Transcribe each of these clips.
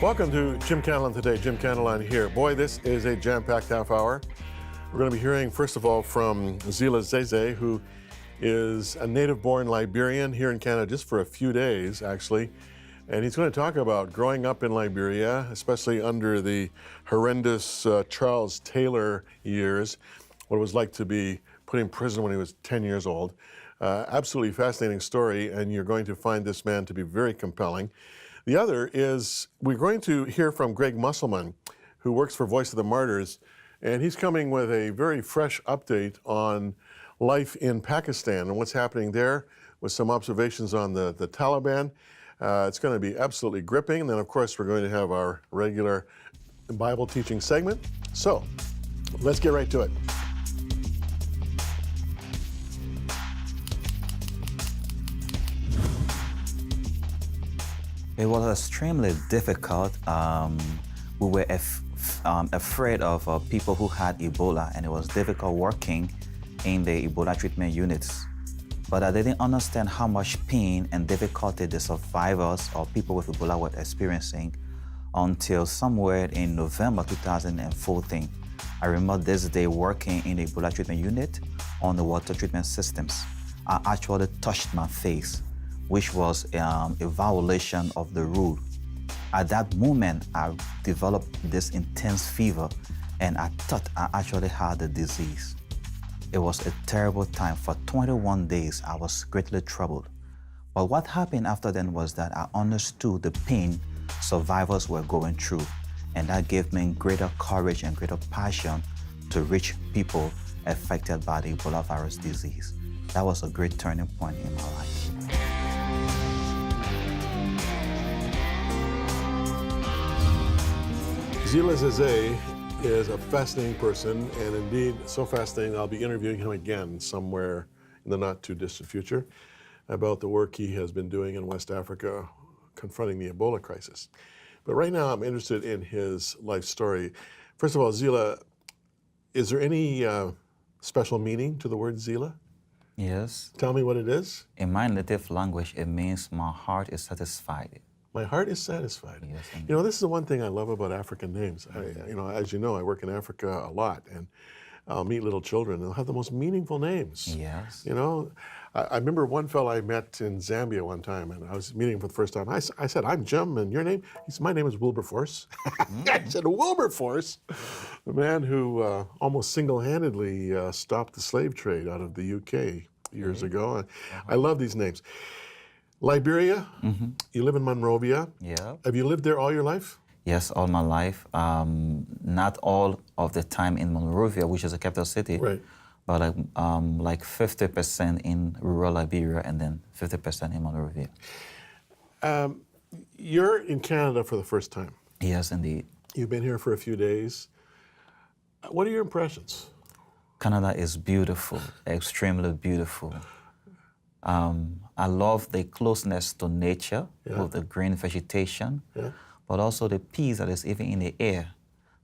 Welcome to Jim Cantelon Today. Jim Cantelon here. Boy, this is a jam-packed half hour. We're going to be hearing, first of all, from Zila Zeze, who is a native-born Liberian here in Canada just for a few days, actually. And he's going to talk about growing up in Liberia, especially under the horrendous Charles Taylor years, what it was like to be put in prison when he was 10 years old. Absolutely fascinating story, and you're going to find this man to be very compelling. The other is we're going to hear from Greg Musselman, who works for Voice of the Martyrs, and he's coming with a very fresh update on life in Pakistan and what's happening there, with some observations on the Taliban. It's going to be absolutely gripping. And then, of course, we're going to have our regular Bible teaching segment. So let's get right to it. It was extremely difficult. We were afraid of people who had Ebola, and it was difficult working in the Ebola treatment units. But I didn't understand how much pain and difficulty the survivors or people with Ebola were experiencing until somewhere in November 2014. I remember this day working in the Ebola treatment unit on the water treatment systems. I actually touched my face, which was a violation of the rule. At that moment, I developed this intense fever, and I thought I actually had the disease. It was a terrible time. For 21 days, I was greatly troubled. But what happened after then was that I understood the pain survivors were going through, and that gave me greater courage and greater passion to reach people affected by the Ebola virus disease. That was a great turning point in my life. Zila Zeze is a fascinating person, and indeed so fascinating I'll be interviewing him again somewhere in the not-too-distant future about the work he has been doing in West Africa confronting the Ebola crisis. But right now I'm interested in his life story. First of all, Zila, is there any special meaning to the word Zila? Yes. Tell me what it is. In my native language, it means my heart is satisfied. My heart is satisfied. Yes, you know, this is the one thing I love about African names. As you know, I work in Africa a lot, and I'll meet little children, and they'll have the most meaningful names. Yes. You know, I remember one fellow I met in Zambia one time, and I was meeting him for the first time. I said, "I'm Jim, and your name?" He said, "My name is Wilberforce." I said, "Wilberforce?" The man who almost single-handedly stopped the slave trade out of the UK years ago. I love these names. Liberia, you live in Monrovia. Yeah. Have you lived there all your life? Yes, all my life. Not all of the time in Monrovia, which is the capital city. Right. But like 50% in rural Liberia and then 50% in Monrovia. You're in Canada for the first time. Yes, indeed. You've been here for a few days. What are your impressions? Canada is beautiful, extremely beautiful. I love the closeness to nature, with the green vegetation, but also the peace that is even in the air.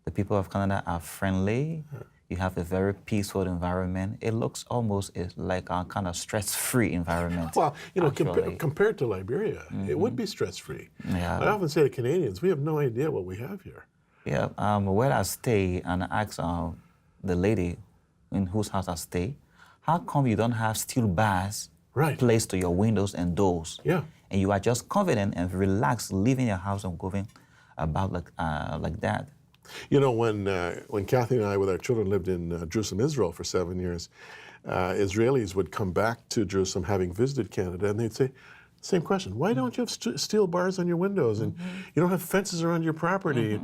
The people of Canada are friendly. You have a very peaceful environment. It looks almost like a kind of stress-free environment. Well, you know, compared to Liberia, it would be stress-free. Yeah. I often say to Canadians, we have no idea what we have here. Yeah, where I stay, and I ask the lady in whose house I stay, how come you don't have steel bars placed to your windows and doors? Yeah. And you are just confident and relaxed, leaving your house and going about like that. You know, when Kathy and I, with our children, lived in Jerusalem, Israel for 7 years, Israelis would come back to Jerusalem having visited Canada, and they'd say, same question, why don't you have steel bars on your windows, and you don't have fences around your property?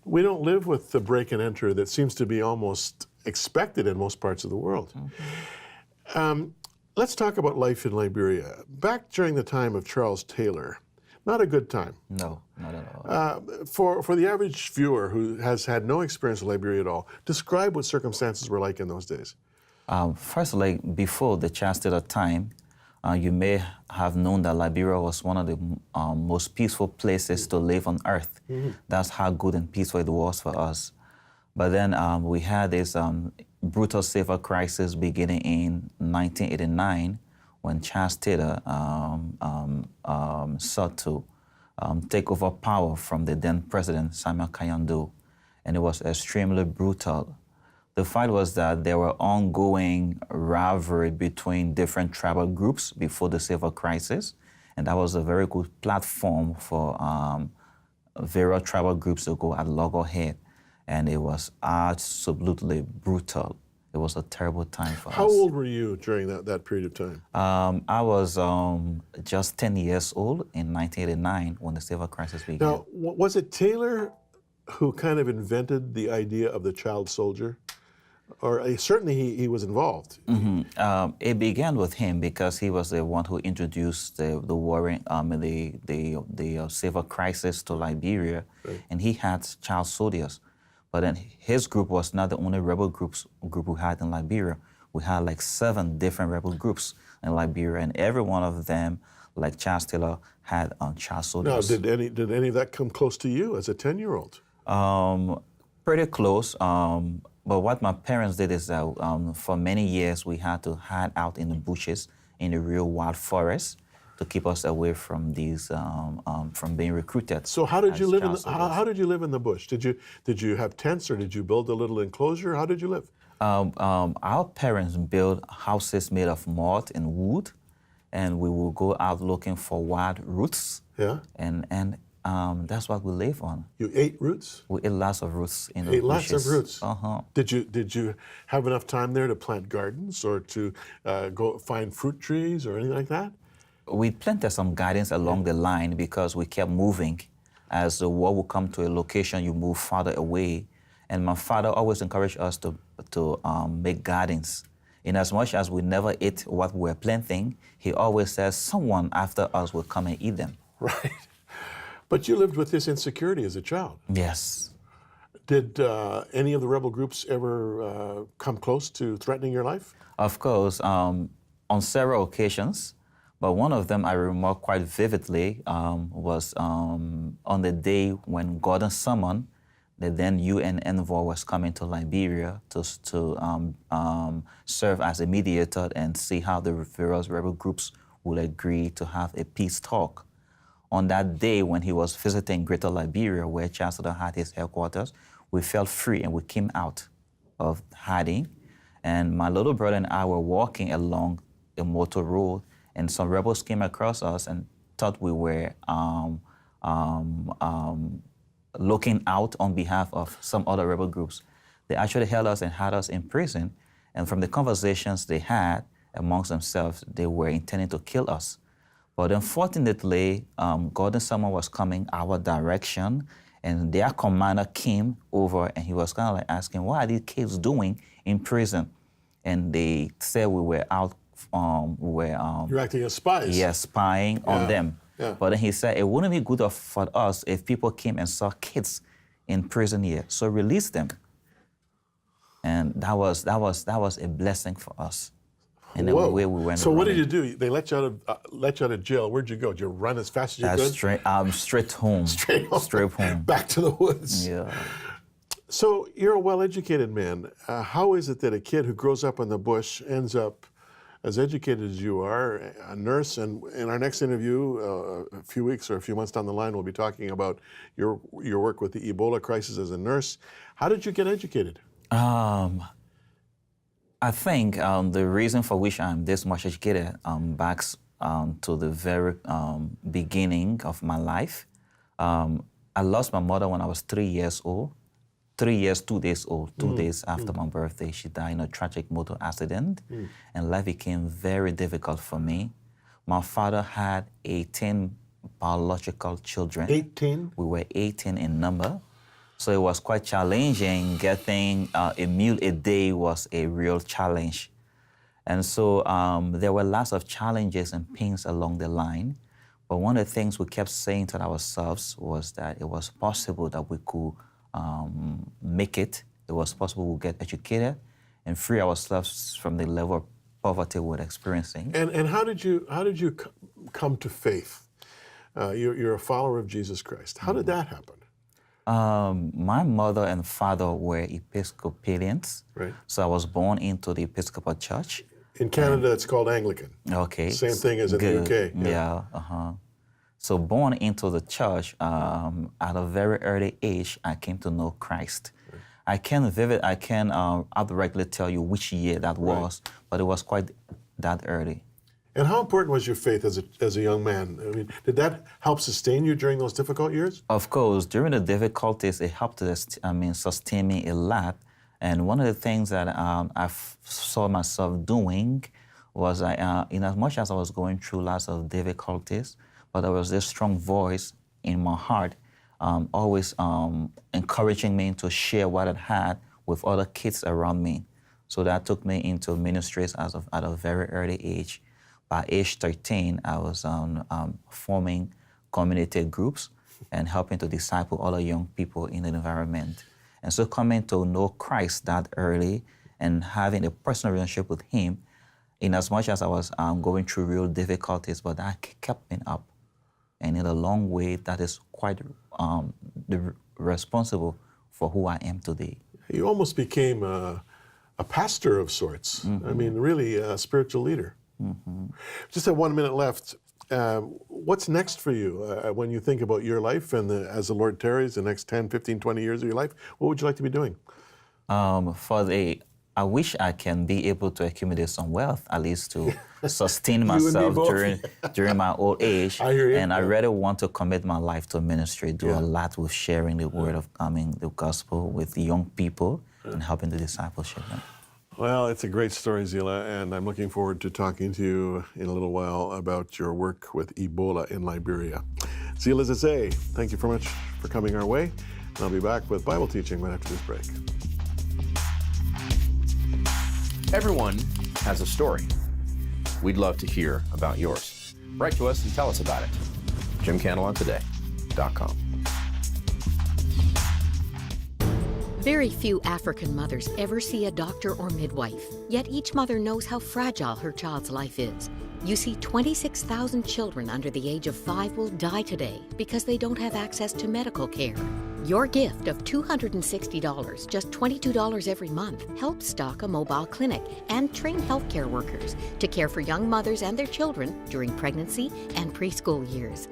We don't live with the break and enter that seems to be almost expected in most parts of the world. Let's talk about life in Liberia. Back during the time of Charles Taylor, not a good time. No, not at all. For the average viewer who has had no experience in Liberia at all, describe what circumstances were like in those days. First, like before the Charles Taylor time, you may have known that Liberia was one of the most peaceful places to live on earth. That's how good and peaceful it was for us. But then we had this brutal civil crisis beginning in 1989 when Charles Taylor sought to take over power from the then president, Samuel Kayando, and it was extremely brutal. The fact was that there were ongoing rivalry between different tribal groups before the civil crisis, and that was a very good platform for various tribal groups to go at loggerhead, and it was absolutely brutal. It was a terrible time for us. How old were you during that period of time? I was just 10 years old in 1989 when the civil crisis began. Now, was it Taylor who kind of invented the idea of the child soldier? Or certainly he was involved. It began with him because he was the one who introduced the warring, the civil crisis to Liberia, right. And he had child soldiers. But then his group was not the only rebel group we had in Liberia. We had like 7 different rebel groups in Liberia, and every one of them, like Charles Taylor, had child soldiers. Now, did any of that come close to you as a 10-year-old? Pretty close. But what my parents did is that for many years we had to hide out in the bushes in the real wild forest to keep us away from these from being recruited. So how did you live in how did you live in the bush? Did you have tents or did you build a little enclosure? How did you live? Our parents built houses made of mud and wood, and we would go out looking for wild roots. Yeah. And that's what we live on. You ate roots? We ate lots of roots in the bushes. bushes. Lots of roots? Uh-huh. Did you have enough time there to plant gardens or to go find fruit trees or anything like that? We planted some gardens along the line because we kept moving. As the war would come to a location, you move farther away. And my father always encouraged us to make gardens. In as much as we never ate what we were planting, he always says someone after us will come and eat them. Right. But you lived with this insecurity as a child. Yes. Did any of the rebel groups ever come close to threatening your life? Of course, on several occasions. But one of them I remember quite vividly was on the day when Gordon Summon, the then UN envoy, was coming to Liberia to serve as a mediator and see how the various rebel groups would agree to have a peace talk. On that day when he was visiting Greater Liberia, where Chancellor had his headquarters, we felt free and we came out of hiding. And my little brother and I were walking along a motor road, and some rebels came across us and thought we were looking out on behalf of some other rebel groups. They actually held us and had us in prison. And from the conversations they had amongst themselves, they were intending to kill us. But unfortunately, Gordon Summer was coming our direction, and their commander came over, and he was kind of like asking, what are these kids doing in prison? And they said we were out, You're acting as spies. Yes, spying on them. Yeah. But then he said, it wouldn't be good for us if people came and saw kids in prison here, so release them. And that was a blessing for us. In the way we went. So what did you do? They let you out of jail. Where'd you go? Did you run as fast as you could? Straight home. Straight home. Back to the woods. Yeah. So you're a well-educated man. How is it that a kid who grows up in the bush ends up as educated as you are, a nurse? And in our next interview, a few weeks or a few months down the line, we'll be talking about your work with the Ebola crisis as a nurse. How did you get educated? I think the reason for which I'm this much educated backs to the very beginning of my life. I lost my mother when I was 3 years old. 3 years, 2 days old, 2 days after my birthday. She died in a tragic motor accident, and life became very difficult for me. My father had 18 biological children. 18? We were 18 in number. So it was quite challenging. Getting a meal a day was a real challenge. And so there were lots of challenges and pains along the line. But one of the things we kept saying to ourselves was that it was possible that we could make it. It was possible we would get educated and free ourselves from the level of poverty we were experiencing. And how did you come to faith? You're a follower of Jesus Christ. How did that happen? My mother and father were Episcopalians. Right. So I was born into the Episcopal Church. In Canada, it's called Anglican. Okay. Same thing as in the UK. Yeah. So born into the church, at a very early age, I came to know Christ. I can't outrightly tell you which year that was, but it was quite that early. And how important was your faith as a young man? I mean, did that help sustain you during those difficult years? Of course, during the difficulties, it helped sustain me a lot. And one of the things that I saw myself doing was, in as much as I was going through lots of difficulties, but there was this strong voice in my heart, always encouraging me to share what I had with other kids around me. So that took me into ministries at a very early age. By age 13, I was forming community groups and helping to disciple other young people in the environment. And so coming to know Christ that early and having a personal relationship with Him, in as much as I was going through real difficulties, but that kept me up. And in a long way, that is quite responsible for who I am today. You almost became a pastor of sorts. I mean, really a spiritual leader. Just have 1 minute left. What's next for you when you think about your life and as the Lord tarries, the next 10, 15, 20 years of your life? What would you like to be doing? I wish I can be able to accumulate some wealth, at least to sustain myself during my old age. I hear you. And I really want to commit my life to ministry, do a lot with sharing the word of, the gospel with young people and helping the discipleship. Well, it's a great story, Zila, and I'm looking forward to talking to you in a little while about your work with Ebola in Liberia. Zila Zazay, thank you very much for coming our way, and I'll be back with Bible teaching right after this break. Everyone has a story. We'd love to hear about yours. Write to us and tell us about it. JimCantelonToday.com. Very few African mothers ever see a doctor or midwife, yet each mother knows how fragile her child's life is. You see, 26,000 children under the age of 5 will die today because they don't have access to medical care. Your gift of $260, just $22 every month, helps stock a mobile clinic and train healthcare workers to care for young mothers and their children during pregnancy and preschool years.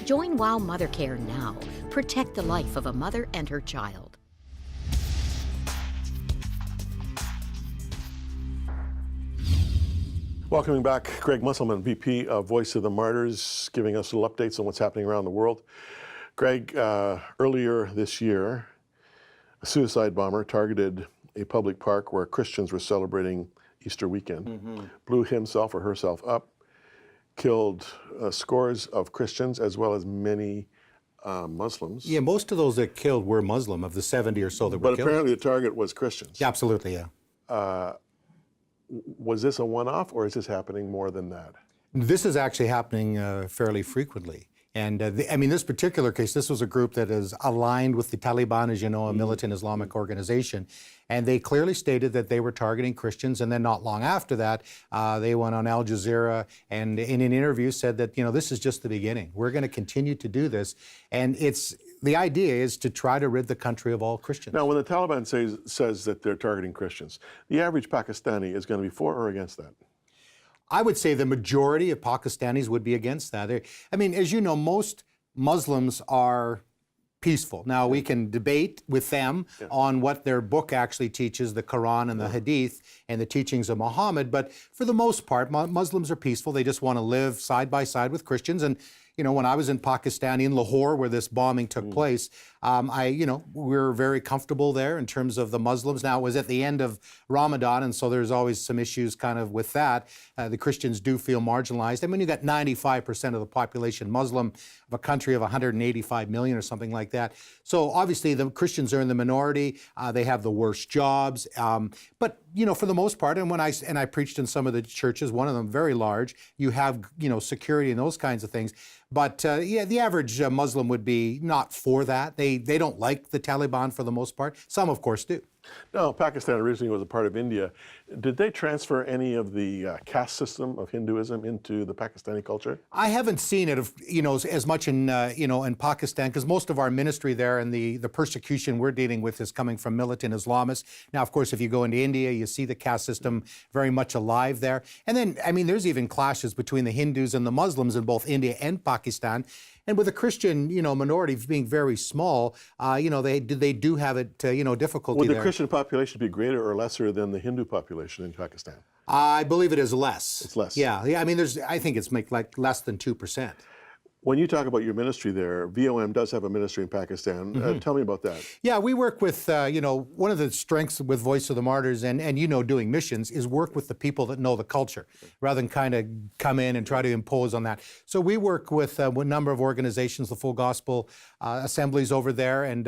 Join WOW Mother Care now. Protect the life of a mother and her child. Welcoming back Greg Musselman, VP of Voice of the Martyrs, giving us little updates on what's happening around the world. Greg, earlier this year, a suicide bomber targeted a public park where Christians were celebrating Easter weekend, blew himself or herself up, killed scores of Christians as well as many Muslims. Yeah, most of those that killed were Muslim, of the 70 or so that were But killed. apparently the target was Christians. Yeah, absolutely, yeah. Was this a one-off, or is this happening more than that? This is actually happening fairly frequently. And this particular case, this was a group that is aligned with the Taliban, as you know, a militant Islamic organization. And they clearly stated that they were targeting Christians. And then not long after that, they went on Al Jazeera and in an interview said that, this is just the beginning. We're going to continue to do this. And the idea is to try to rid the country of all Christians. Now, when the Taliban says that they're targeting Christians, the average Pakistani is going to be for or against that? I would say the majority of Pakistanis would be against that. As you know, most Muslims are peaceful. Now, we can debate with them on what their book actually teaches, the Quran and the Hadith and the teachings of Muhammad, but for the most part, Muslims are peaceful. They just want to live side by side with Christians. And when I was in Pakistan, in Lahore, where this bombing took place, we were very comfortable there in terms of the Muslims. Now, it was at the end of Ramadan, and so there's always some issues kind of with that. The Christians do feel marginalized. You got 95% of the population Muslim of a country of 185 million or something like that. So obviously the Christians are in the minority. They have the worst jobs. But for the most part, and I preached in some of the churches, one of them very large, you have, security and those kinds of things. But the average Muslim would be not for that. They don't like the Taliban for the most part. Some, of course, do. No, Pakistan originally was a part of India. Did they transfer any of the caste system of Hinduism into the Pakistani culture? I haven't seen it, as much in, in Pakistan, because most of our ministry there and the persecution we're dealing with is coming from militant Islamists. Now, of course, if you go into India, you see the caste system very much alive there. And then, there's even clashes between the Hindus and the Muslims in both India and Pakistan. And with the Christian, minority being very small, they do have it, difficulty Would the there. Christian population be greater or lesser than the Hindu population in Pakistan? I believe it is less. It's less. Yeah. I think it's like less than 2%. When you talk about your ministry there, VOM does have a ministry in Pakistan. Tell me about that. Yeah, we work with, one of the strengths with Voice of the Martyrs and doing missions is work with the people that know the culture rather than kind of come in and try to impose on that. So we work with a number of organizations, the Full Gospel Assemblies over there and,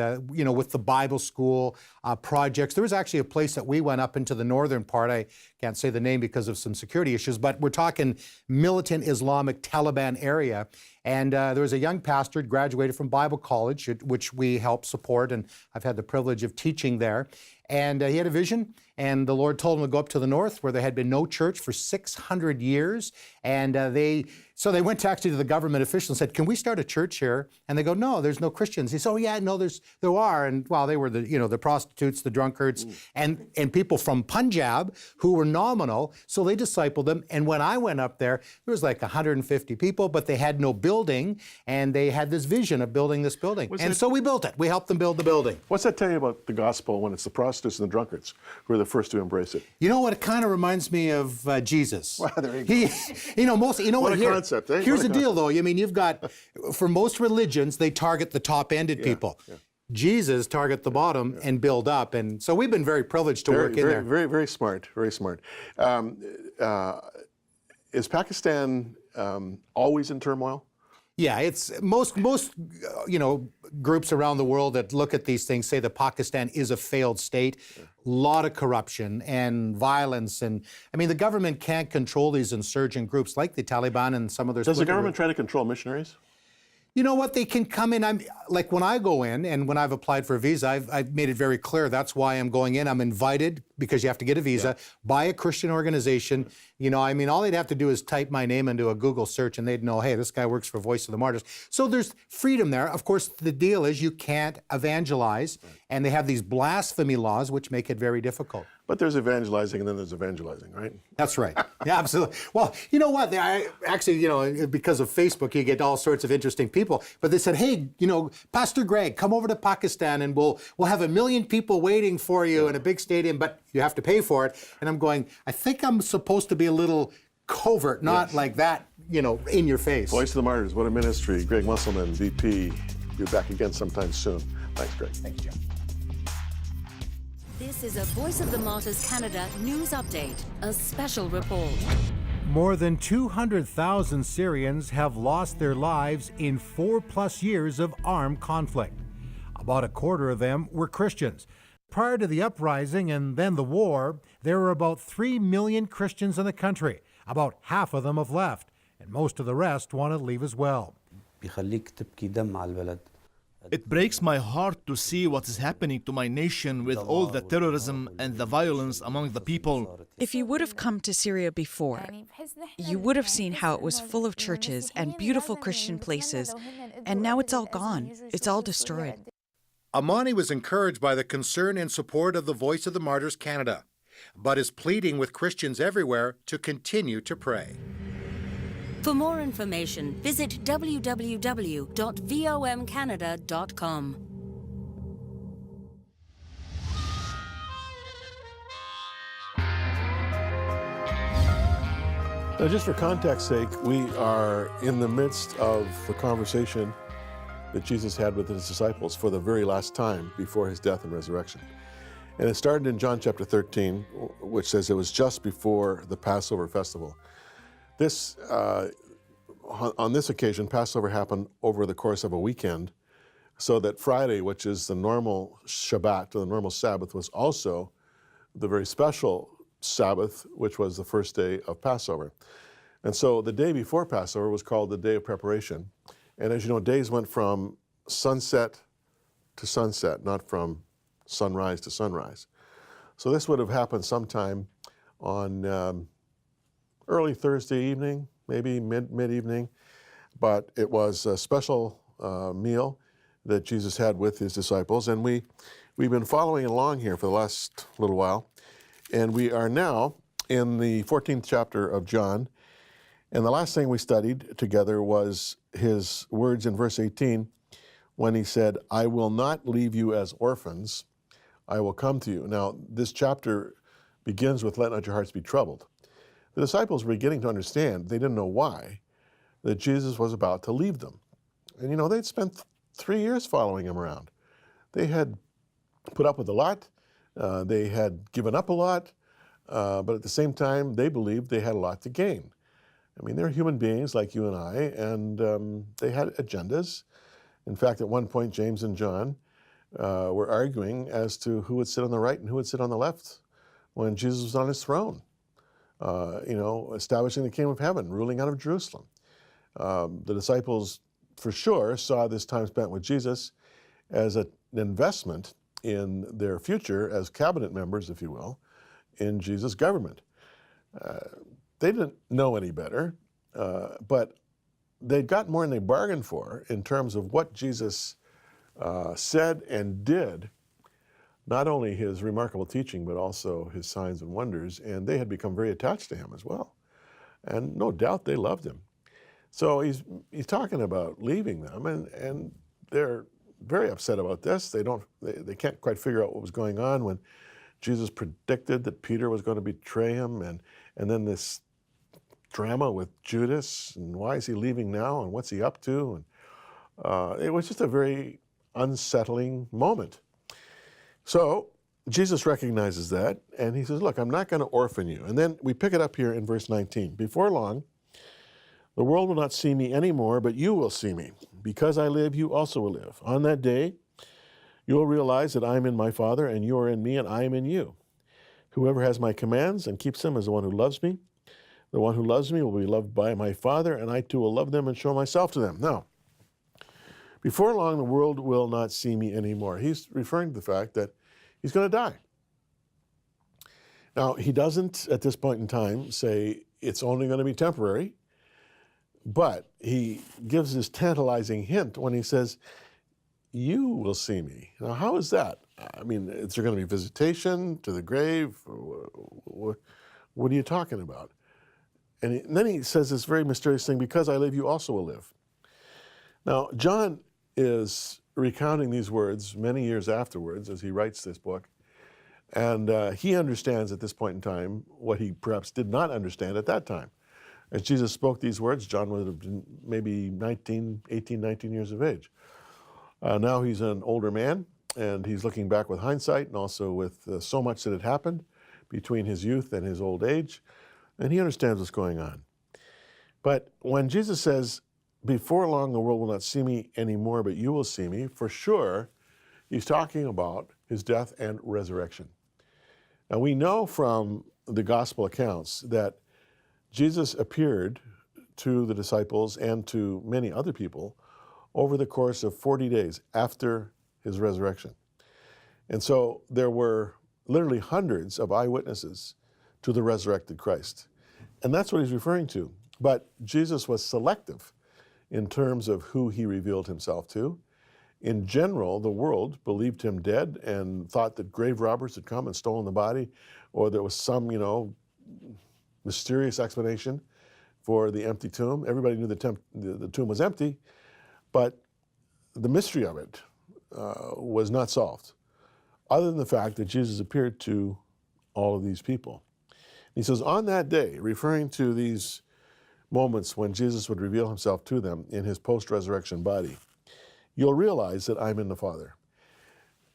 with the Bible School projects. There was actually a place that we went up into the northern part. I can't say the name because of some security issues, but we're talking militant Islamic Taliban area. And there was a young pastor who graduated from Bible College, which we help support, and I've had the privilege of teaching there. And he had a vision, and the Lord told him to go up to the north where there had been no church for 600 years. And they went actually to the government official and said, "Can we start a church here?" And they go, "No, there's no Christians." He said, "Oh yeah, no, there are." And they were the prostitutes, the drunkards, and people from Punjab who were nominal. So they discipled them. And when I went up there was like 150 people, but they had no building, and they had this vision of building this building. So we built it. We helped them build the building. What's that tell you about the gospel when it's the prostitutes and the drunkards who are the first to embrace it? You know what? It kind of reminds me of Jesus. Well, there you go. What a concept, eh? Here's the deal, though. You've got, for most religions, they target the top-ended people. Yeah. Jesus target the bottom and build up. And so we've been very privileged to work in there. Very, very smart. Very smart. Is Pakistan always in turmoil? Yeah, it's most groups around the world that look at these things say that Pakistan is a failed state. A lot of corruption and violence, and the government can't control these insurgent groups like the Taliban and some of their. Does the government try to control missionaries? You know what? They can come in. Like when I go in and when I've applied for a visa, I've made it very clear that's why I'm going in. I'm invited because you have to get a visa by a Christian organization. All they'd have to do is type my name into a Google search and they'd know, hey, this guy works for Voice of the Martyrs. So there's freedom there. Of course, the deal is you can't evangelize, and they have these blasphemy laws which make it very difficult. But there's evangelizing and then there's evangelizing, right? That's right. Yeah, absolutely. Well, you know what? Because of Facebook, you get all sorts of interesting people. But they said, hey, Pastor Greg, come over to Pakistan and we'll have 1 million people waiting for you in a big stadium, but you have to pay for it. And I'm going, I think I'm supposed to be a little covert, not like that, in your face. Voice of the Martyrs, what a ministry. Greg Musselman, VP. Be back again sometime soon. Thanks, Greg. Thank you, Jim. This is a Voice of the Martyrs Canada news update, a special report. More than 200,000 Syrians have lost their lives in 4+ years of armed conflict. About a quarter of them were Christians. Prior to the uprising and then the war, there were about 3 million Christians in the country. About half of them have left, and most of the rest want to leave as well. It breaks my heart to see what is happening to my nation with all the terrorism and the violence among the people. If you would have come to Syria before, you would have seen how it was full of churches and beautiful Christian places, and now it's all gone. It's all destroyed. Amani was encouraged by the concern and support of the Voice of the Martyrs Canada, but is pleading with Christians everywhere to continue to pray. For more information, visit www.vomcanada.com. Now, just for context's sake, we are in the midst of the conversation that Jesus had with his disciples for the very last time before his death and resurrection. And it started in John chapter 13, which says it was just before the Passover festival. This, on this occasion, Passover happened over the course of a weekend, so that Friday, which is the normal Shabbat, or the normal Sabbath, was also the very special Sabbath, which was the first day of Passover. And so the day before Passover was called the Day of Preparation. And as you know, days went from sunset to sunset, not from sunrise to sunrise. So this would have happened sometime on early Thursday evening, maybe mid-evening, but it was a special meal that Jesus had with his disciples, and we've been following along here for the last little while, and we are now in the 14th chapter of John, and the last thing we studied together was his words in verse 18 when he said, "I will not leave you as orphans, I will come to you." Now, this chapter begins with, "Let not your hearts be troubled." The disciples were beginning to understand, they didn't know why, that Jesus was about to leave them. And you know, they'd spent 3 years following him around. They had put up with a lot, they had given up a lot, but at the same time, they believed they had a lot to gain. I mean, they're human beings like you and I, and they had agendas. In fact, at one point, James and John were arguing as to who would sit on the right and who would sit on the left when Jesus was on his throne, establishing the kingdom of heaven, ruling out of Jerusalem. The disciples, for sure, saw this time spent with Jesus as an investment in their future as cabinet members, if you will, in Jesus' government. They didn't know any better, but they'd got more than they bargained for in terms of what Jesus said and did, not only his remarkable teaching, but also his signs and wonders, and they had become very attached to him as well. And no doubt they loved him. So he's talking about leaving them, and they're very upset about this. They can't quite figure out what was going on when Jesus predicted that Peter was going to betray him, and then this drama with Judas, and why is he leaving now, and what's he up to? And it was just a very unsettling moment. So Jesus recognizes that, and he says, "Look, I'm not going to orphan you." And then we pick it up here in verse 19. "Before long, the world will not see me anymore, but you will see me. Because I live, you also will live. On that day, you will realize that I am in my Father, and you are in me, and I am in you. Whoever has my commands and keeps them is the one who loves me. The one who loves me will be loved by my Father, and I too will love them and show myself to them." Now, before long, the world will not see me anymore. He's referring to the fact that he's going to die. Now, he doesn't, at this point in time, say it's only going to be temporary, but he gives this tantalizing hint when he says, "You will see me." Now, how is that? I mean, is there going to be visitation to the grave? What are you talking about? And then he says this very mysterious thing, "Because I live, you also will live." Now, John is recounting these words many years afterwards as he writes this book. And he understands at this point in time what he perhaps did not understand at that time. As Jesus spoke these words, John would have been maybe 18, 19 years of age. Now he's an older man, and he's looking back with hindsight and also with so much that had happened between his youth and his old age. And he understands what's going on. But when Jesus says, "Before long the world will not see me anymore, but you will see me," for sure, he's talking about his death and resurrection. Now we know from the gospel accounts that Jesus appeared to the disciples and to many other people over the course of 40 days after his resurrection. And so there were literally hundreds of eyewitnesses to the resurrected Christ. And that's what he's referring to. But Jesus was selective in terms of who he revealed himself to. In general, the world believed him dead and thought that grave robbers had come and stolen the body, or there was some, mysterious explanation for the empty tomb. Everybody knew the tomb was empty, but the mystery of it was not solved, other than the fact that Jesus appeared to all of these people. He says, on that day, referring to these moments when Jesus would reveal himself to them in his post-resurrection body, "You'll realize that I'm in the Father."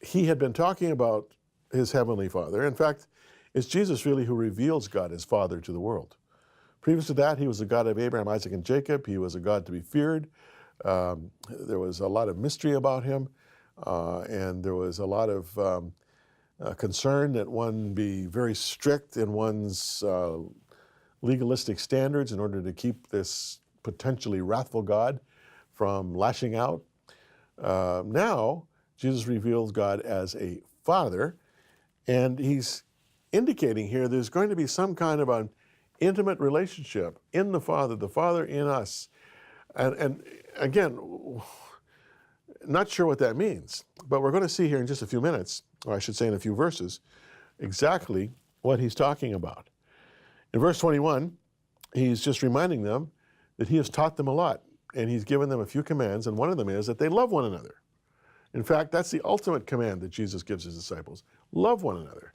He had been talking about his heavenly Father. In fact, it's Jesus really who reveals God as Father to the world. Previous to that, he was the God of Abraham, Isaac, and Jacob. He was a God to be feared. There was a lot of mystery about him, and there was a lot of concern that one be very strict in one's legalistic standards in order to keep this potentially wrathful God from lashing out. Now, Jesus reveals God as a Father, and he's indicating here there's going to be some kind of an intimate relationship in the Father in us. And again, not sure what that means, but we're going to see here in just a few minutes, or I should say in a few verses, exactly what he's talking about. In verse 21, he's just reminding them that he has taught them a lot, and he's given them a few commands, and one of them is that they love one another. In fact, that's the ultimate command that Jesus gives his disciples. Love one another.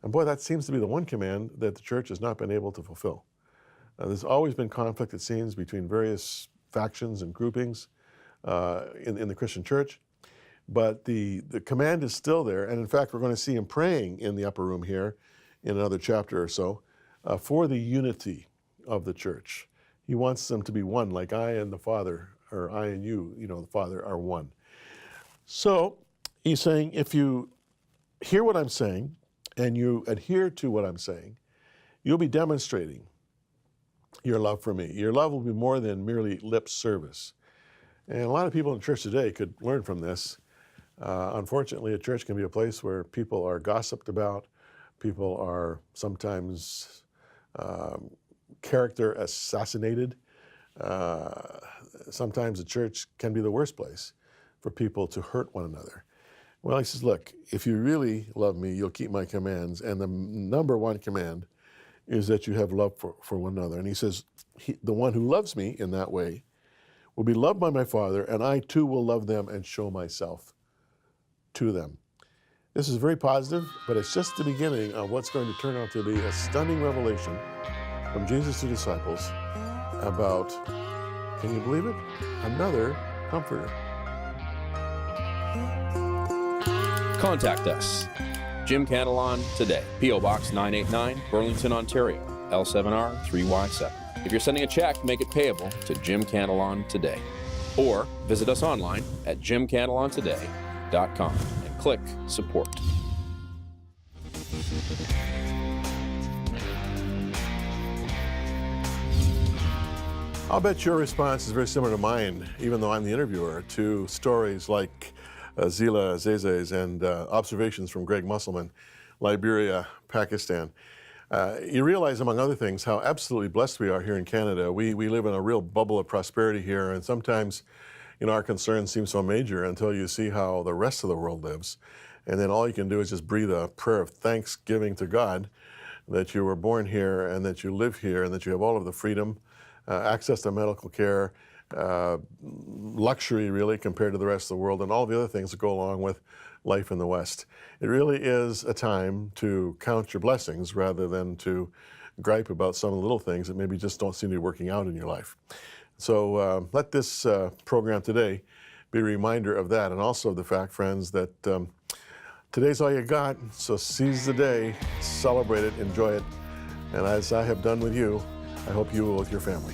And boy, that seems to be the one command that the church has not been able to fulfill. There's always been conflict, it seems, between various factions and groupings in the Christian church. But the command is still there. And in fact, we're going to see him praying in the upper room here in another chapter or so for the unity of the church. He wants them to be one, like I and the Father, or I and you, the Father, are one. So he's saying, if you hear what I'm saying and you adhere to what I'm saying, you'll be demonstrating your love for me. Your love will be more than merely lip service. And a lot of people in church today could learn from this. Unfortunately, a church can be a place where people are gossiped about, people are sometimes character assassinated. Sometimes a church can be the worst place for people to hurt one another. Well, he says, look, if you really love me, you'll keep my commands. And the number one command is that you have love for one another. And he says, the one who loves me in that way will be loved by my Father, and I too will love them and show myself to them. This is very positive, but it's just the beginning of what's going to turn out to be a stunning revelation from Jesus to disciples about, can you believe it? Another comforter. Contact us. Jim Cantelon today. P.O. Box 989, Burlington, Ontario, L7R 3Y7. If you're sending a check, make it payable to Jim Cantelon today. Or visit us online at jimcantelontoday.com and click support. I'll bet your response is very similar to mine, even though I'm the interviewer, to stories like Zila Zezes and observations from Greg Musselman, Liberia, Pakistan. You realize, among other things, how absolutely blessed we are here in Canada. We live in a real bubble of prosperity here, and sometimes our concern seems so major until you see how the rest of the world lives. And then all you can do is just breathe a prayer of thanksgiving to God that you were born here and that you live here and that you have all of the freedom, access to medical care, luxury really compared to the rest of the world, and all the other things that go along with life in the West. It really is a time to count your blessings rather than to gripe about some of the little things that maybe just don't seem to be working out in your life. So let this program today be a reminder of that, and also of the fact, friends, that today's all you got, so seize the day, celebrate it, enjoy it, and as I have done with you, I hope you will with your family.